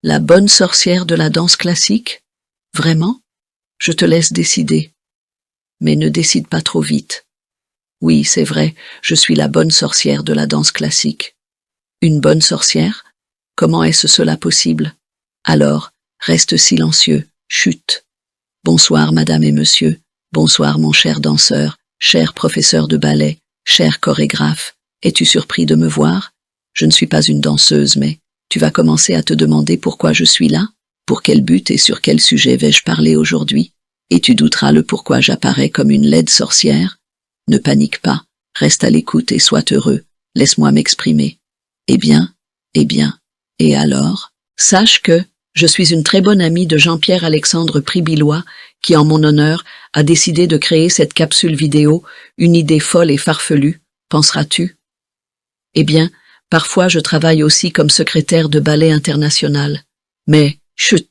La bonne sorcière de la danse classique? Vraiment? Je te laisse décider. Mais ne décide pas trop vite. Oui, c'est vrai, je suis la bonne sorcière de la danse classique. Une bonne sorcière? Comment est-ce cela possible? Alors, reste silencieux, chut. Bonsoir, madame et monsieur. Bonsoir, mon cher danseur, cher professeur de ballet, cher chorégraphe. Es-tu surpris de me voir? Je ne suis pas une danseuse, mais tu vas commencer à te demander pourquoi je suis là? Pour quel but et sur quel sujet vais-je parler aujourd'hui? Et tu douteras le pourquoi j'apparais comme une laide sorcière? Ne panique pas, reste à l'écoute et sois heureux, laisse-moi m'exprimer. Eh bien, et alors? Sache que je suis une très bonne amie de Jean-Pierre-Alexandre Pribillois qui, en mon honneur, a décidé de créer cette capsule vidéo, une idée folle et farfelue, penseras-tu? Eh bien, parfois je travaille aussi comme secrétaire de ballet international. Mais, chut,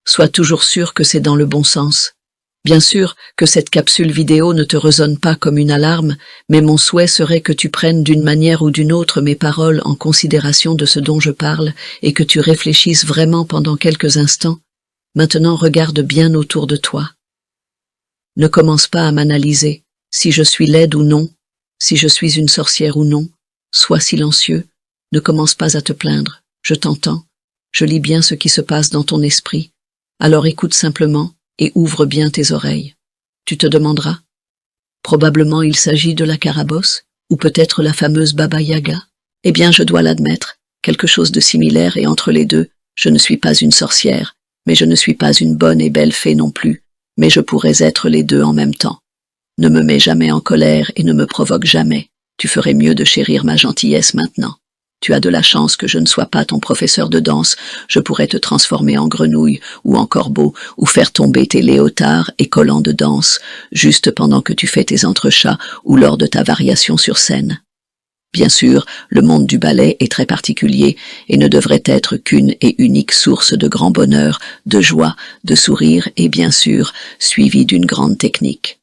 sois toujours sûr que c'est dans le bon sens. Bien sûr que cette capsule vidéo ne te résonne pas comme une alarme, mais mon souhait serait que tu prennes d'une manière ou d'une autre mes paroles en considération de ce dont je parle et que tu réfléchisses vraiment pendant quelques instants. Maintenant regarde bien autour de toi. Ne commence pas à m'analyser, si je suis laide ou non, si je suis une sorcière ou non. Sois silencieux, ne commence pas à te plaindre, je t'entends, je lis bien ce qui se passe dans ton esprit, alors écoute simplement et ouvre bien tes oreilles. Tu te demanderas? Probablement il s'agit de la carabosse, ou peut-être la fameuse Baba Yaga. Eh bien je dois l'admettre, quelque chose de similaire et entre les deux, je ne suis pas une sorcière, mais je ne suis pas une bonne et belle fée non plus, mais je pourrais être les deux en même temps. Ne me mets jamais en colère et ne me provoque jamais. Tu ferais mieux de chérir ma gentillesse maintenant. Tu as de la chance que je ne sois pas ton professeur de danse, je pourrais te transformer en grenouille ou en corbeau ou faire tomber tes léotards et collants de danse, juste pendant que tu fais tes entrechats ou lors de ta variation sur scène. Bien sûr, le monde du ballet est très particulier et ne devrait être qu'une et unique source de grand bonheur, de joie, de sourire et bien sûr, suivi d'une grande technique.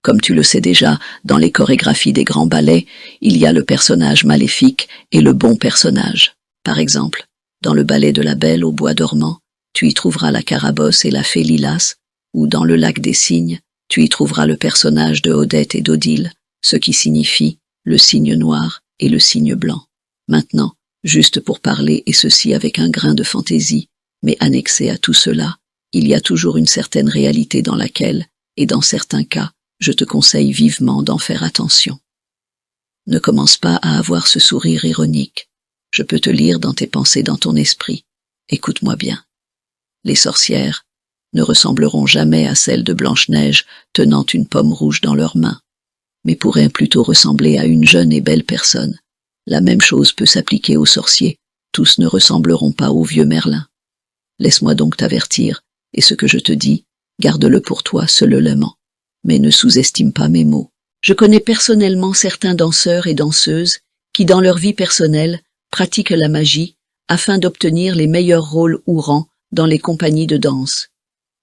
Comme tu le sais déjà, dans les chorégraphies des grands ballets, il y a le personnage maléfique et le bon personnage. Par exemple, dans le ballet de la Belle au bois dormant, tu y trouveras la carabosse et la fée Lilas, ou dans le lac des cygnes, tu y trouveras le personnage de Odette et d'Odile, ce qui signifie le cygne noir et le cygne blanc. Maintenant, juste pour parler, et ceci avec un grain de fantaisie, mais annexé à tout cela, il y a toujours une certaine réalité dans laquelle, et dans certains cas, je te conseille vivement d'en faire attention. Ne commence pas à avoir ce sourire ironique. Je peux te lire dans tes pensées, dans ton esprit. Écoute-moi bien. Les sorcières ne ressembleront jamais à celles de Blanche-Neige tenant une pomme rouge dans leurs mains, mais pourraient plutôt ressembler à une jeune et belle personne. La même chose peut s'appliquer aux sorciers. Tous ne ressembleront pas au vieux Merlin. Laisse-moi donc t'avertir, et ce que je te dis, garde-le pour toi seulement. Mais ne sous-estime pas mes mots. Je connais personnellement certains danseurs et danseuses qui, dans leur vie personnelle, pratiquent la magie afin d'obtenir les meilleurs rôles ou rangs dans les compagnies de danse.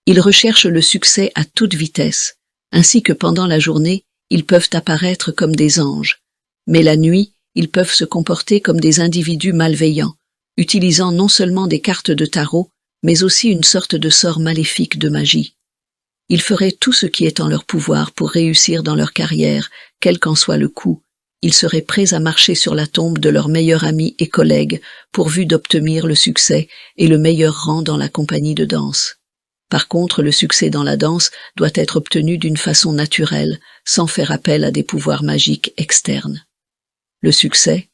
Ils recherchent le succès à toute vitesse, ainsi que pendant la journée, ils peuvent apparaître comme des anges. Mais la nuit, ils peuvent se comporter comme des individus malveillants, utilisant non seulement des cartes de tarot, mais aussi une sorte de sort maléfique de magie. Ils feraient tout ce qui est en leur pouvoir pour réussir dans leur carrière, quel qu'en soit le coût. Ils seraient prêts à marcher sur la tombe de leurs meilleurs amis et collègues, pourvu d'obtenir le succès et le meilleur rang dans la compagnie de danse. Par contre, le succès dans la danse doit être obtenu d'une façon naturelle, sans faire appel à des pouvoirs magiques externes. Le succès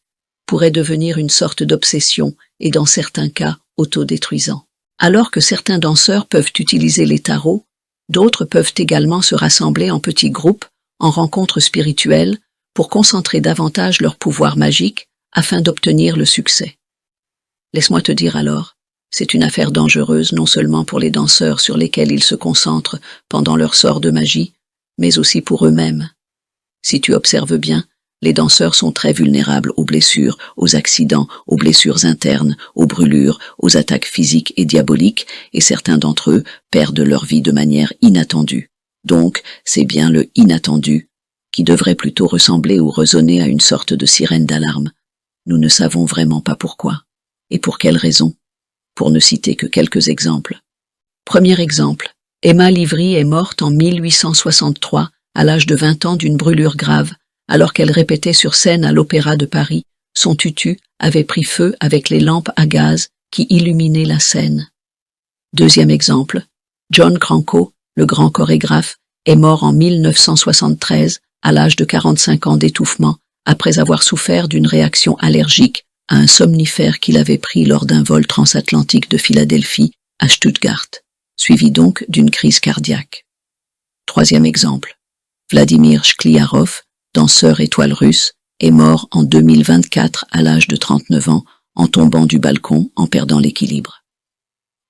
pourrait devenir une sorte d'obsession et dans certains cas autodétruisant. Alors que certains danseurs peuvent utiliser les tarots, d'autres peuvent également se rassembler en petits groupes, en rencontres spirituelles, pour concentrer davantage leur pouvoir magique afin d'obtenir le succès. Laisse-moi te dire alors, c'est une affaire dangereuse non seulement pour les danseurs sur lesquels ils se concentrent pendant leur sort de magie, mais aussi pour eux-mêmes. Si tu observes bien, les danseurs sont très vulnérables aux blessures, aux accidents, aux blessures internes, aux brûlures, aux attaques physiques et diaboliques, et certains d'entre eux perdent leur vie de manière inattendue. Donc, c'est bien le inattendu qui devrait plutôt ressembler ou résonner à une sorte de sirène d'alarme. Nous ne savons vraiment pas pourquoi. Et pour quelle raison? pour ne citer que quelques exemples. Premier exemple, Emma Livry est morte en 1863, à l'âge de 20 ans d'une brûlure grave, alors qu'elle répétait sur scène à l'Opéra de Paris. Son tutu avait pris feu avec les lampes à gaz qui illuminaient la scène. Deuxième exemple, John Cranko, le grand chorégraphe, est mort en 1973 à l'âge de 45 ans d'étouffement après avoir souffert d'une réaction allergique à un somnifère qu'il avait pris lors d'un vol transatlantique de Philadelphie à Stuttgart, suivi donc d'une crise cardiaque. Troisième exemple, Vladimir Shkliarov, danseur étoile russe, est mort en 2024 à l'âge de 39 ans en tombant du balcon en perdant l'équilibre.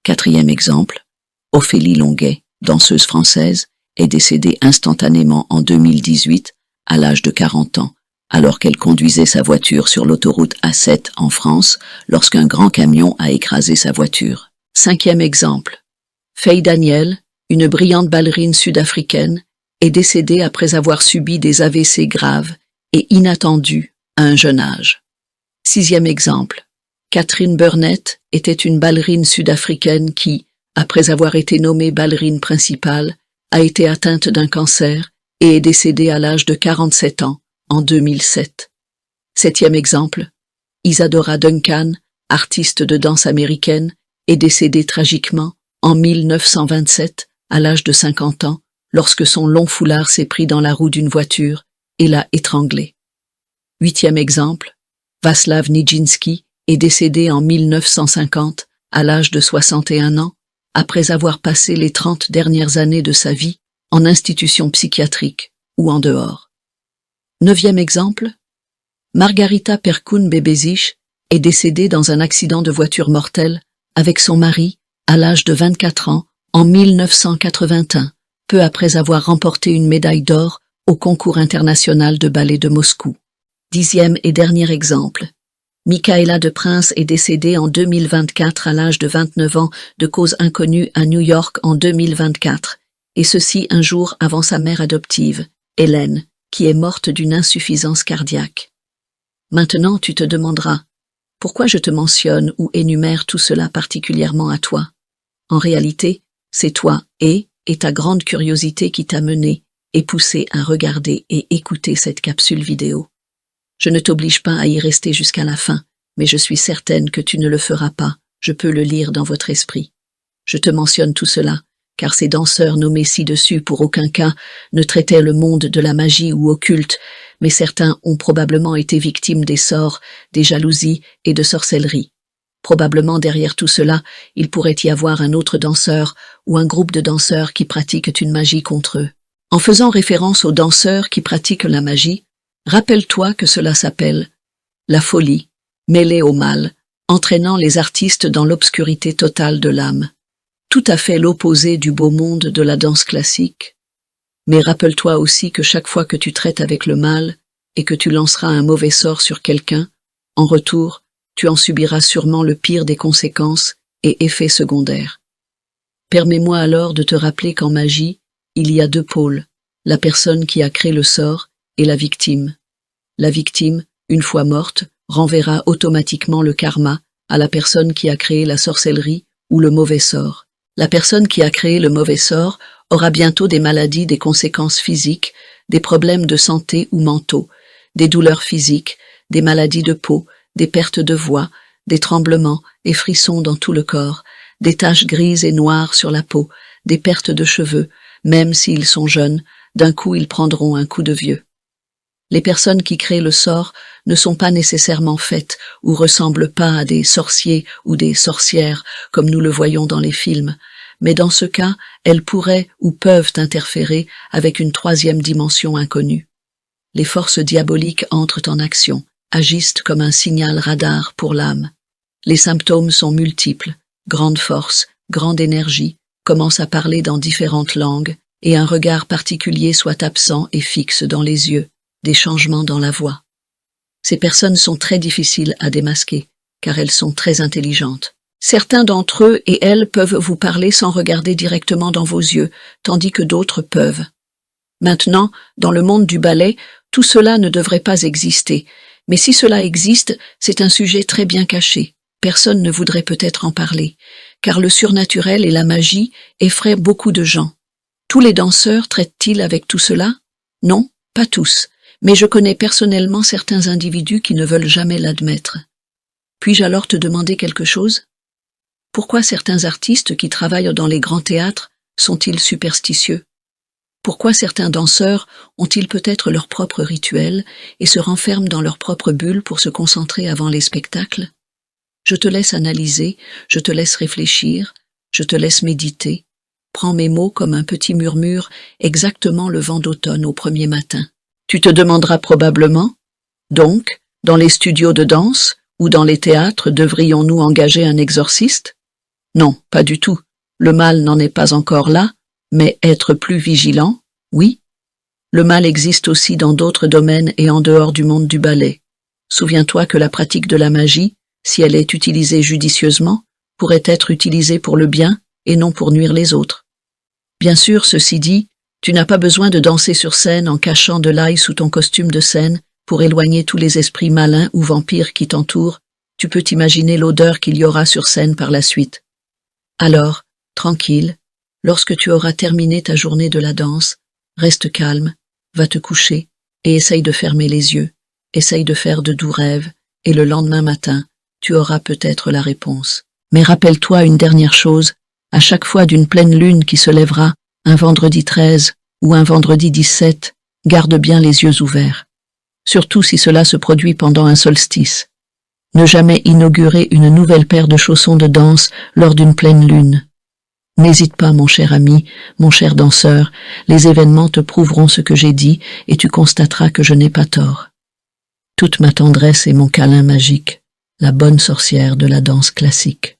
Quatrième exemple, Ophélie Longuet, danseuse française, est décédée instantanément en 2018 à l'âge de 40 ans, alors qu'elle conduisait sa voiture sur l'autoroute A7 en France lorsqu'un grand camion a écrasé sa voiture. Cinquième exemple, Faye Daniel, une brillante ballerine sud-africaine, est décédée après avoir subi des AVC graves et inattendus à un jeune âge. Sixième exemple, Catherine Burnett était une ballerine sud-africaine qui, après avoir été nommée ballerine principale, a été atteinte d'un cancer et est décédée à l'âge de 47 ans en 2007. Septième exemple, Isadora Duncan, artiste de danse américaine, est décédée tragiquement en 1927 à l'âge de 50 ans lorsque son long foulard s'est pris dans la roue d'une voiture et l'a étranglée. Huitième exemple, Václav Nijinsky est décédé en 1950 à l'âge de 61 ans après avoir passé les 30 dernières années de sa vie en institution psychiatrique ou en dehors. Neuvième exemple, Margarita Perkun-Bebezic est décédée dans un accident de voiture mortel avec son mari à l'âge de 24 ans en 1981, peu après avoir remporté une médaille d'or au concours international de ballet de Moscou. Dixième et dernier exemple, Michaela de Prince est décédée en 2024 à l'âge de 29 ans de cause inconnue à New York en 2024, et ceci un jour avant sa mère adoptive, Hélène, qui est morte d'une insuffisance cardiaque. Maintenant tu te demanderas, pourquoi je te mentionne ou énumère tout cela particulièrement à toi? En réalité, c'est toi et ta grande curiosité qui t'a mené et poussé à regarder et écouter cette capsule vidéo. Je ne t'oblige pas à y rester jusqu'à la fin, mais je suis certaine que tu ne le feras pas, je peux le lire dans votre esprit. Je te mentionne tout cela, car ces danseurs nommés ci-dessus pour aucun cas ne traitaient le monde de la magie ou occulte, mais certains ont probablement été victimes des sorts, des jalousies et de sorcellerie. Probablement derrière tout cela, il pourrait y avoir un autre danseur ou un groupe de danseurs qui pratiquent une magie contre eux. En faisant référence aux danseurs qui pratiquent la magie, rappelle-toi que cela s'appelle la folie, mêlée au mal, entraînant les artistes dans l'obscurité totale de l'âme. Tout à fait l'opposé du beau monde de la danse classique. Mais rappelle-toi aussi que chaque fois que tu traites avec le mal et que tu lanceras un mauvais sort sur quelqu'un, en retour, tu en subiras sûrement le pire des conséquences et effets secondaires. Permets-moi alors de te rappeler qu'en magie, il y a deux pôles, la personne qui a créé le sort et la victime. La victime, une fois morte, renverra automatiquement le karma à la personne qui a créé la sorcellerie ou le mauvais sort. La personne qui a créé le mauvais sort aura bientôt des maladies, des conséquences physiques, des problèmes de santé ou mentaux, des douleurs physiques, des maladies de peau, des pertes de voix, des tremblements et frissons dans tout le corps, des taches grises et noires sur la peau, des pertes de cheveux, même s'ils sont jeunes, d'un coup ils prendront un coup de vieux. Les personnes qui créent le sort ne sont pas nécessairement faites ou ressemblent pas à des sorciers ou des sorcières comme nous le voyons dans les films, mais dans ce cas, elles pourraient ou peuvent interférer avec une troisième dimension inconnue. Les forces diaboliques entrent en action, agissent comme un signal radar pour l'âme. Les symptômes sont multiples, grande force, grande énergie, commence à parler dans différentes langues, et un regard particulier soit absent et fixe dans les yeux, des changements dans la voix. Ces personnes sont très difficiles à démasquer, car elles sont très intelligentes. Certains d'entre eux et elles peuvent vous parler sans regarder directement dans vos yeux, tandis que d'autres peuvent. Maintenant, dans le monde du ballet, tout cela ne devrait pas exister, mais si cela existe, c'est un sujet très bien caché. personne ne voudrait peut-être en parler, car le surnaturel et la magie effraient beaucoup de gens. Tous les danseurs traitent-ils avec tout cela? Non, pas tous, mais je connais personnellement certains individus qui ne veulent jamais l'admettre. Puis-je alors te demander quelque chose? Pourquoi certains artistes qui travaillent dans les grands théâtres sont-ils superstitieux? Pourquoi certains danseurs ont-ils peut-être leur propre rituel et se renferment dans leur propre bulle pour se concentrer avant les spectacles? Je te laisse analyser, je te laisse réfléchir, je te laisse méditer. Prends mes mots comme un petit murmure, exactement le vent d'automne au premier matin. Tu te demanderas probablement, donc, dans les studios de danse ou dans les théâtres, devrions-nous engager un exorciste? Non, pas du tout. Le mal n'en est pas encore là, mais être plus vigilant, oui. Le mal existe aussi dans d'autres domaines et en dehors du monde du ballet. Souviens-toi que la pratique de la magie, si elle est utilisée judicieusement, pourrait être utilisée pour le bien et non pour nuire les autres. Bien sûr, ceci dit, tu n'as pas besoin de danser sur scène en cachant de l'ail sous ton costume de scène pour éloigner tous les esprits malins ou vampires qui t'entourent. Tu peux t'imaginer l'odeur qu'il y aura sur scène par la suite. Alors, tranquille, lorsque tu auras terminé ta journée de la danse, reste calme, va te coucher et essaye de fermer les yeux, essaye de faire de doux rêves, et le lendemain matin, tu auras peut-être la réponse. Mais rappelle-toi une dernière chose, à chaque fois d'une pleine lune qui se lèvera, un vendredi 13 ou un vendredi 17, garde bien les yeux ouverts. Surtout si cela se produit pendant un solstice. Ne jamais inaugurer une nouvelle paire de chaussons de danse lors d'une pleine lune. N'hésite pas, mon cher ami, mon cher danseur, les événements te prouveront ce que j'ai dit et tu constateras que je n'ai pas tort. Toute ma tendresse et mon câlin magique, la bonne sorcière de la danse classique.